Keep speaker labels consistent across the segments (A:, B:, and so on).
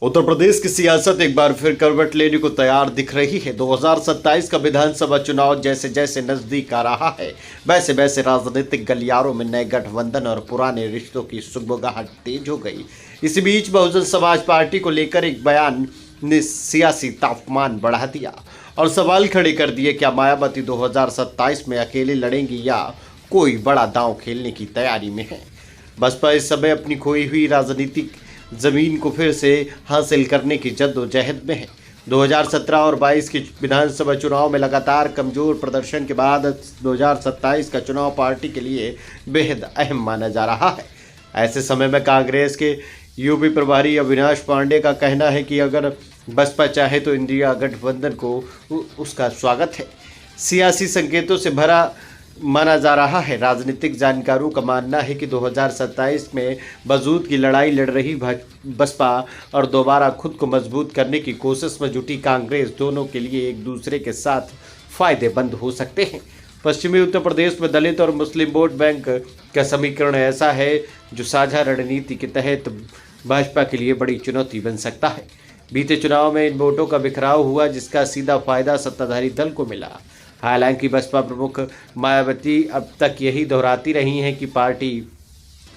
A: उत्तर प्रदेश की सियासत एक बार फिर करवट लेने को तैयार दिख रही है। 2027 का विधानसभा चुनाव जैसे जैसे नजदीक आ रहा है, वैसे वैसे राजनीतिक गलियारों में नए गठबंधन और पुराने रिश्तों की सुगबुगाहट तेज हो गई। इसी बीच बहुजन समाज पार्टी को लेकर एक बयान ने सियासी तापमान बढ़ा दिया और सवाल खड़े कर दिए, क्या मायावती 2027 में अकेले लड़ेंगी या कोई बड़ा दांव खेलने की तैयारी में है। बसपा इस समय अपनी खोई हुई राजनीतिक जमीन को फिर से हासिल करने की जद्दोजहद में है। 2017 और 22 के विधानसभा चुनाव में लगातार कमजोर प्रदर्शन के बाद 2027 का चुनाव पार्टी के लिए बेहद अहम माना जा रहा है। ऐसे समय में कांग्रेस के यूपी प्रभारी अविनाश पांडे का कहना है कि अगर बसपा चाहे तो इंडिया गठबंधन को उसका स्वागत है। सियासी संकेतों से भरा माना जा रहा है। राजनीतिक जानकारों का मानना है कि 2027 में वजूद की लड़ाई लड़ रही बसपा और दोबारा खुद को मजबूत करने की कोशिश में जुटी कांग्रेस दोनों के लिए एक दूसरे के साथ फायदेमंद हो सकते हैं। पश्चिमी उत्तर प्रदेश में दलित और मुस्लिम वोट बैंक का समीकरण ऐसा है जो साझा रणनीति के तहत भाजपा के लिए बड़ी चुनौती बन सकता है। बीते चुनाव में इन वोटों का बिखराव हुआ, जिसका सीधा फायदा सत्ताधारी दल को मिला। हालांकि बसपा प्रमुख मायावती अब तक यही दोहराती रही हैं कि पार्टी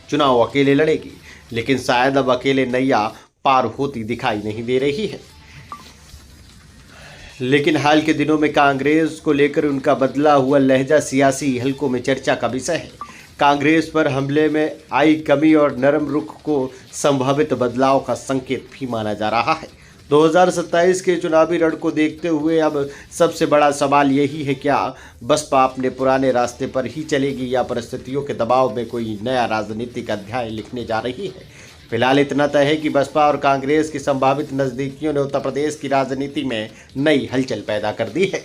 A: चुनाव अकेले लड़ेगी, लेकिन शायद अब अकेले नैया पार होती दिखाई नहीं दे रही है। लेकिन हाल के दिनों में कांग्रेस को लेकर उनका बदला हुआ लहजा सियासी हलकों में चर्चा का विषय है। कांग्रेस पर हमले में आई कमी और नरम रुख को संभावित बदलाव का संकेत भी माना जा रहा है। 2027 के चुनावी रण को देखते हुए अब सबसे बड़ा सवाल यही है, क्या बसपा अपने पुराने रास्ते पर ही चलेगी या परिस्थितियों के दबाव में कोई नया राजनीतिक अध्याय लिखने जा रही है। फिलहाल इतना तय है कि बसपा और कांग्रेस की संभावित नज़दीकियों ने उत्तर प्रदेश की राजनीति में नई हलचल पैदा कर दी है।